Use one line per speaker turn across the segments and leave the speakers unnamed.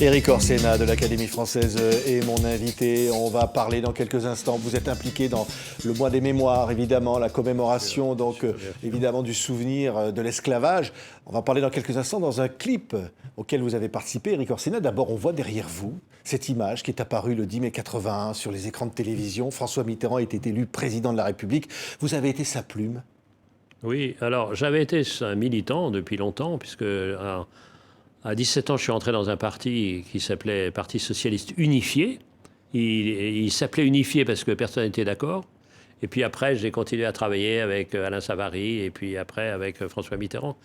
Éric Orsena de l'Académie française est mon invité. On va parler dans quelques instants. Vous êtes impliqué dans le mois des mémoires, évidemment, la commémoration, donc évidemment du souvenir de l'esclavage. On va parler dans quelques instants dans un clip auquel vous avez participé, Éric Orsena. D'abord, on voit derrière vous cette image qui est apparue le 10 mai 81 sur les écrans de télévision. François Mitterrand a été élu président de la République. Vous avez été sa plume.
Oui, alors j'avais été un militant depuis longtemps, puisque à 17 ans, je suis entré dans un parti qui s'appelait Parti Socialiste Unifié. Il s'appelait Unifié parce que personne n'était d'accord. Et puis après, j'ai continué à travailler avec Alain Savary et puis après avec François Mitterrand.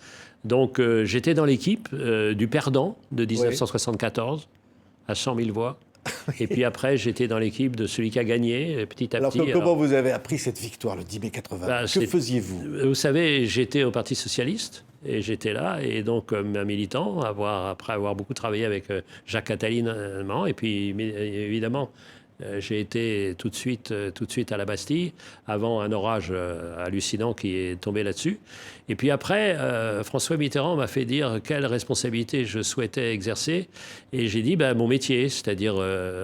Donc j'étais dans l'équipe du perdant de 1974 à 100 000 voix. Et puis après, j'étais dans l'équipe de celui qui a gagné, petit à petit.
Alors, comment vous avez appris cette victoire, le 10 mai 80 Que faisiez-vous?
Vous savez, j'étais au Parti Socialiste, et j'étais là, et donc comme un militant, après avoir beaucoup travaillé avec Jacques Attali, et puis évidemment, j'ai été tout de suite à la Bastille, avant un orage hallucinant qui est tombé là-dessus. Et puis après, François Mitterrand m'a fait dire quelle responsabilité je souhaitais exercer. Et j'ai dit mon métier, c'est-à-dire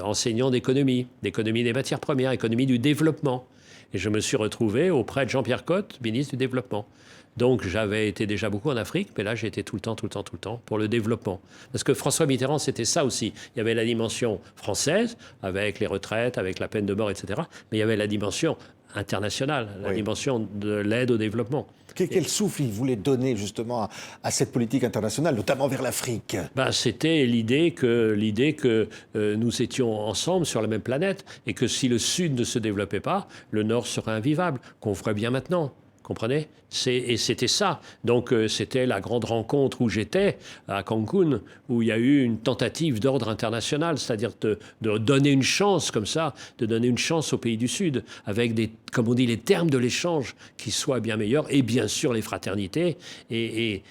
enseignant d'économie des matières premières, économie du développement. Et je me suis retrouvé auprès de Jean-Pierre Cot, ministre du Développement. Donc j'avais été déjà beaucoup en Afrique, mais là j'ai été tout le temps pour le développement. Parce que François Mitterrand, c'était ça aussi. Il y avait la dimension française, avec les retraites, avec la peine de mort, etc. Mais il y avait la dimension internationale, la dimension de l'aide au développement.
Quel souffle il voulait donner justement à cette politique internationale, notamment vers l'Afrique?
C'était l'idée que nous étions ensemble sur la même planète et que si le Sud ne se développait pas, le Nord serait invivable, qu'on ferait bien maintenant. Comprenez? Et c'était ça. Donc, c'était la grande rencontre où j'étais, à Cancun, où il y a eu une tentative d'ordre international, c'est-à-dire de donner une chance comme ça, de donner une chance aux pays du Sud, avec comme on dit, les termes de l'échange qui soient bien meilleurs, et bien sûr les fraternités, et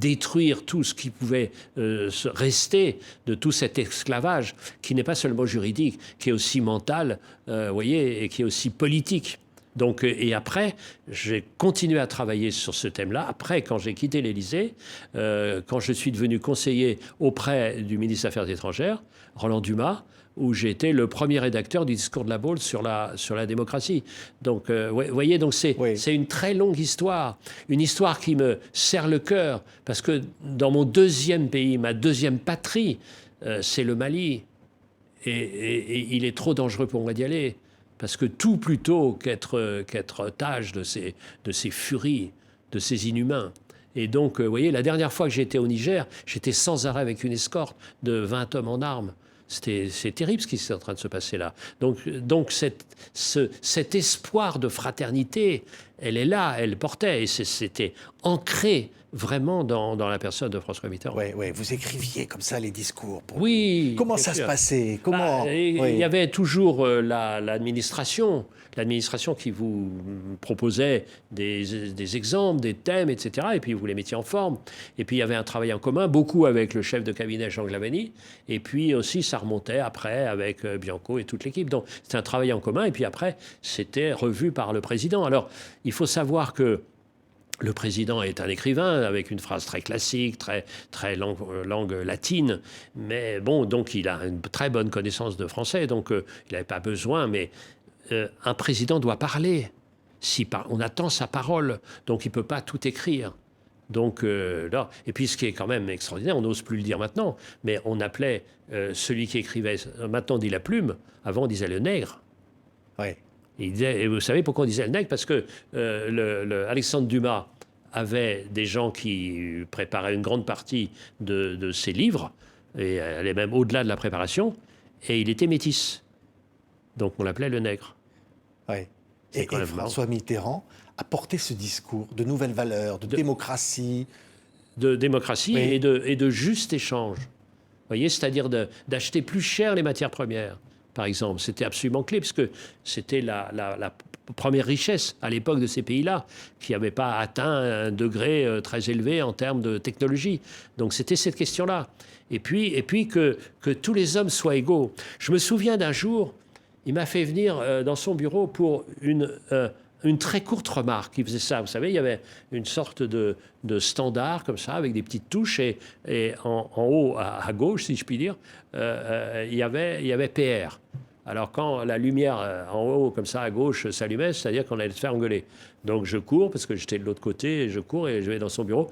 détruire tout ce qui pouvait rester de tout cet esclavage, qui n'est pas seulement juridique, qui est aussi mental, voyez, et qui est aussi politique. Donc, et après, j'ai continué à travailler sur ce thème-là. Après, quand j'ai quitté l'Élysée, quand je suis devenu conseiller auprès du ministre des Affaires étrangères, Roland Dumas, où j'ai été le premier rédacteur du discours de la Baule sur la démocratie. Donc, vous voyez, donc c'est une très longue histoire, une histoire qui me serre le cœur, parce que dans mon deuxième pays, ma deuxième patrie, c'est le Mali. Et il est trop dangereux pour moi d'y aller. Parce que tout plutôt qu'être otage de ces furies, de ces inhumains. Et donc, vous voyez, la dernière fois que j'étais au Niger, j'étais sans arrêt avec une escorte de 20 hommes en armes. C'est terrible ce qui est en train de se passer là. Donc cet espoir de fraternité, elle est là, elle portait, et c'était ancré vraiment dans la personne de François Mitterrand.
Oui, vous écriviez comme ça les discours.
Oui.
Comment ça se passait?
Il y avait toujours l'administration qui vous proposait des exemples, des thèmes, etc. Et puis vous les mettiez en forme. Et puis il y avait un travail en commun, beaucoup avec le chef de cabinet Jean Glavany. Et puis aussi ça remontait après avec Bianco et toute l'équipe. Donc c'était un travail en commun. Et puis après, c'était revu par le président. Alors il faut savoir que le président est un écrivain avec une phrase très classique, très langue latine, mais bon, donc il a une très bonne connaissance de français, donc il n'avait pas besoin, mais un président doit parler. On attend sa parole, donc il ne peut pas tout écrire. Donc là, et puis ce qui est quand même extraordinaire, on n'ose plus le dire maintenant, mais on appelait celui qui écrivait, maintenant on dit la plume, avant on disait le nègre.
Oui.
Et vous savez pourquoi on disait le nègre? Parce que Alexandre Dumas avait des gens qui préparaient une grande partie de ses livres, et elle est même au-delà de la préparation, et il était métis. Donc on l'appelait le nègre.
Oui. Et François Mitterrand a porté ce discours de nouvelles valeurs, de démocratie.
De démocratie, oui. et de juste échange. Vous voyez, c'est-à-dire d'acheter plus cher les matières premières. Par exemple, c'était absolument clé, parce que c'était la première richesse à l'époque de ces pays-là, qui n'avaient pas atteint un degré très élevé en termes de technologie. Donc c'était cette question-là. Et puis que tous les hommes soient égaux. Je me souviens d'un jour, il m'a fait venir dans son bureau pour une très courte remarque. Il faisait ça. Vous savez, il y avait une sorte de standard comme ça, avec des petites touches, et en haut, à gauche, si je puis dire, il y avait PR. Alors quand la lumière en haut, comme ça, à gauche, s'allumait, c'est-à-dire qu'on allait se faire engueuler. Donc je cours, parce que j'étais de l'autre côté, et je cours et je vais dans son bureau.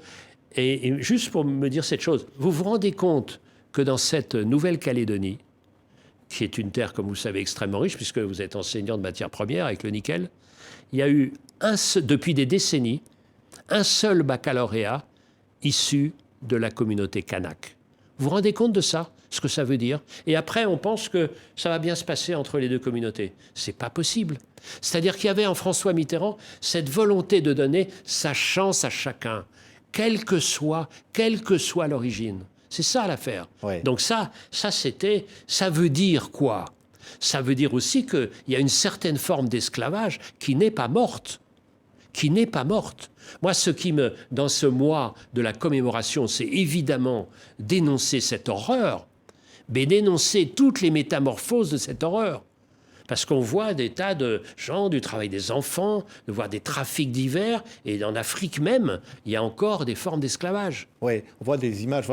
Et juste pour me dire cette chose, vous vous rendez compte que dans cette Nouvelle-Calédonie, qui est une terre, comme vous le savez, extrêmement riche, puisque vous êtes enseignant de matières premières avec le nickel, il y a eu, depuis des décennies, un seul baccalauréat issu de la communauté kanak. Vous vous rendez compte de ça, ce que ça veut dire? Et après, on pense que ça va bien se passer entre les deux communautés. C'est pas possible. C'est-à-dire qu'il y avait en François Mitterrand cette volonté de donner sa chance à chacun, quelle que soit l'origine. C'est ça l'affaire. Ouais. Donc ça veut dire quoi? Ça veut dire aussi qu'il y a une certaine forme d'esclavage qui n'est pas morte. Moi, dans ce mois de la commémoration, c'est évidemment dénoncer cette horreur, mais dénoncer toutes les métamorphoses de cette horreur. Parce qu'on voit des tas de gens, du travail des enfants, de voir des trafics divers, et en Afrique même, il y a encore des formes d'esclavage.
Oui, on voit des images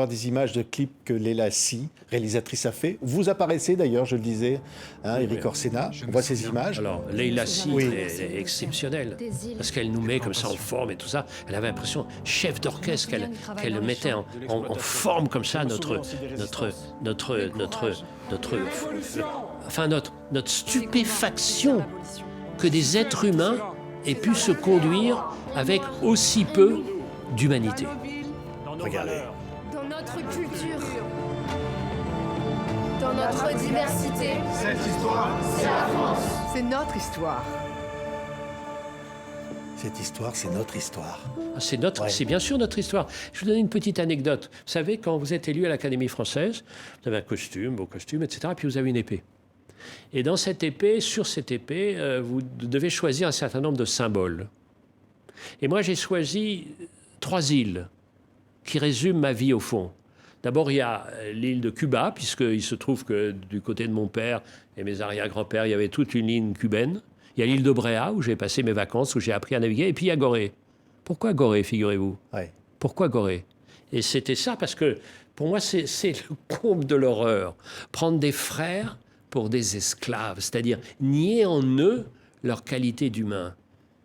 de clips que Leila Si, réalisatrice, a fait. Vous apparaissez d'ailleurs, je le disais, Éric Orsena, on voit ces images.
Alors, Leila Si, oui, est exceptionnelle, parce qu'elle nous met comme ça en forme et tout ça. Elle avait l'impression, chef d'orchestre, qu'elle mettait en forme comme ça notre stupéfaction que des êtres humains aient pu se conduire avec aussi peu d'humanité.
Regardez.
Dans notre culture, dans notre diversité,
cette histoire,
c'est la France.
C'est notre histoire.
Cette histoire, c'est notre histoire.
C'est bien sûr notre histoire. Je vais vous donner une petite anecdote. Vous savez, quand vous êtes élu à l'Académie française, vous avez un costume, beau costume, etc., et puis vous avez une épée. Et dans cette épée, sur cette épée, vous devez choisir un certain nombre de symboles. Et moi, j'ai choisi 3 îles qui résument ma vie au fond. D'abord, il y a l'île de Cuba, puisqu'il se trouve que du côté de mon père et mes arrière-grands-pères, il y avait toute une ligne cubaine. Il y a l'île de Bréa, où j'ai passé mes vacances, où j'ai appris à naviguer. Et puis il y a Gorée. Pourquoi Gorée, figurez-vous?
Ouais.
Pourquoi Gorée? Et c'était ça, parce que pour moi, c'est le comble de l'horreur. Prendre des frères pour des esclaves, c'est-à-dire nier en eux leur qualité d'humain.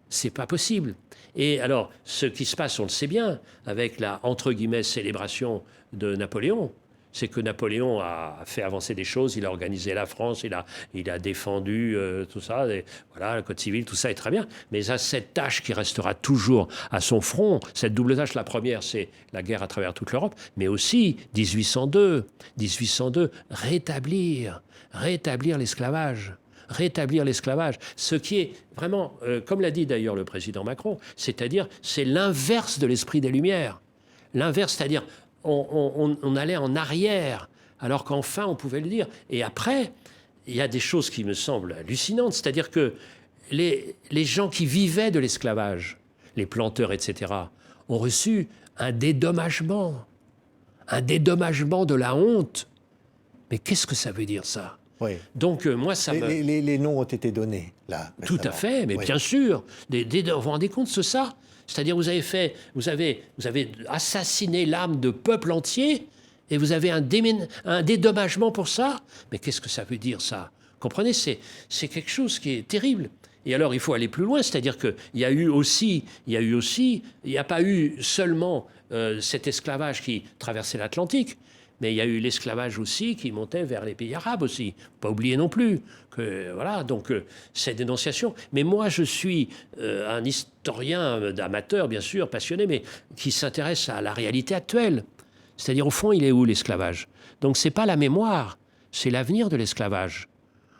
C'est pas possible. Et alors, ce qui se passe, on le sait bien, avec la, entre guillemets, célébration de Napoléon, c'est que Napoléon a fait avancer des choses, il a organisé la France, il a défendu tout ça, et voilà, le code civil, tout ça est très bien. Mais il a cette tâche qui restera toujours à son front, cette double tâche. La première, c'est la guerre à travers toute l'Europe, mais aussi 1802, rétablir l'esclavage. Rétablir l'esclavage, ce qui est vraiment, comme l'a dit d'ailleurs le président Macron, c'est-à-dire c'est l'inverse de l'esprit des Lumières. L'inverse, c'est-à-dire on allait en arrière, alors qu'enfin on pouvait le dire. Et après, il y a des choses qui me semblent hallucinantes, c'est-à-dire que les gens qui vivaient de l'esclavage, les planteurs, etc., ont reçu un dédommagement de la honte. Mais qu'est-ce que ça veut dire, ça ?
Oui.
Donc, moi, ça
les noms ont été donnés, là.
Tout à fait, mais oui. Bien sûr. Vous vous rendez compte de ça? C'est-à-dire, vous avez assassiné l'âme de peuples entiers et vous avez un dédommagement pour ça? Mais qu'est-ce que ça veut dire, ça? Comprenez, c'est quelque chose qui est terrible. Et alors, il faut aller plus loin, c'est-à-dire qu'il n'y a pas eu seulement cet esclavage qui traversait l'Atlantique, mais il y a eu l'esclavage aussi qui montait vers les pays arabes aussi. Pas oublier non plus que, voilà, donc cette dénonciation. Mais moi, je suis un historien amateur, bien sûr, passionné, mais qui s'intéresse à la réalité actuelle. C'est-à-dire, au fond, il est où l'esclavage? Donc, ce n'est pas la mémoire, c'est l'avenir de l'esclavage.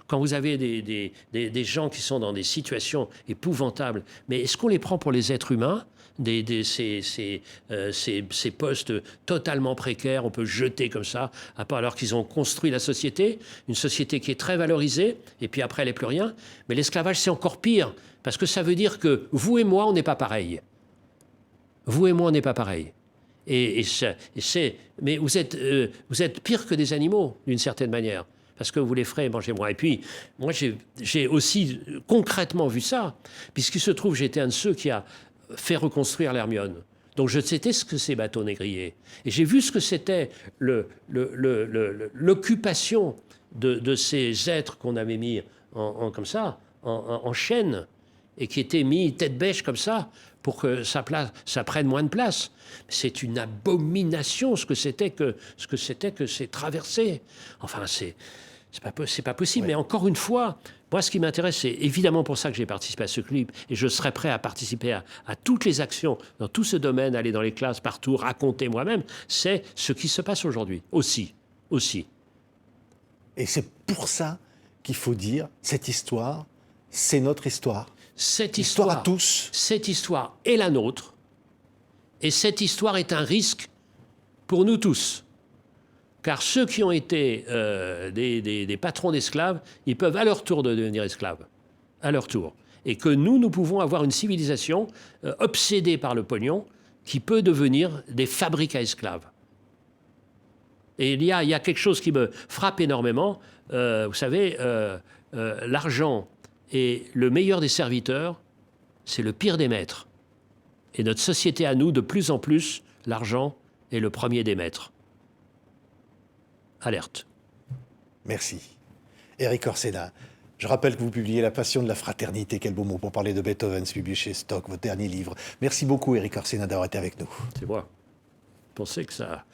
Quand vous avez des gens qui sont dans des situations épouvantables, mais est-ce qu'on les prend pour les êtres humains? Ces postes totalement précaires, on peut jeter comme ça, alors qu'ils ont construit la société, une société qui est très valorisée, et puis après elle n'est plus rien. Mais l'esclavage, c'est encore pire, parce que ça veut dire que vous et moi, on n'est pas pareils. Vous et moi, on n'est pas pareils. Mais vous êtes pire que des animaux, d'une certaine manière. parce que vous les ferez manger moins. Et puis, moi, j'ai aussi concrètement vu ça, puisqu'il se trouve, j'étais un de ceux qui a fait reconstruire l'Hermione. Donc, je sais ce que c'est bateau négrier. Et j'ai vu ce que c'était l'occupation de ces êtres qu'on avait mis comme ça, en chaîne, et qui étaient mis tête bêche comme ça, pour que ça prenne moins de place. C'est une abomination ce que c'était que ces traversées. Enfin, c'est pas possible.
Ouais.
Mais encore une fois, moi, ce qui m'intéresse, c'est évidemment pour ça que j'ai participé à ce clip, et je serai prêt à participer à toutes les actions dans tout ce domaine, aller dans les classes, partout, raconter moi-même, c'est ce qui se passe aujourd'hui, aussi.
Et c'est pour ça qu'il faut dire, cette histoire, c'est notre histoire.
Cette
Histoire
histoire
à tous.
Cette histoire est la nôtre, et cette histoire est un risque pour nous tous. Car ceux qui ont été des patrons d'esclaves, ils peuvent à leur tour devenir esclaves. À leur tour. Et que nous pouvons avoir une civilisation obsédée par le pognon qui peut devenir des fabriques à esclaves. Et il y a quelque chose qui me frappe énormément. Vous savez, l'argent est le meilleur des serviteurs, c'est le pire des maîtres. Et notre société à nous, de plus en plus, l'argent est le premier des maîtres. Alerte.
Merci. Éric Orsena, je rappelle que vous publiez La Passion de la fraternité. Quel beau mot pour parler de Beethoven, c'est publié chez Stock, votre dernier livre. Merci beaucoup, Éric Orsena, d'avoir été avec nous.
C'est moi. Je pensais que ça...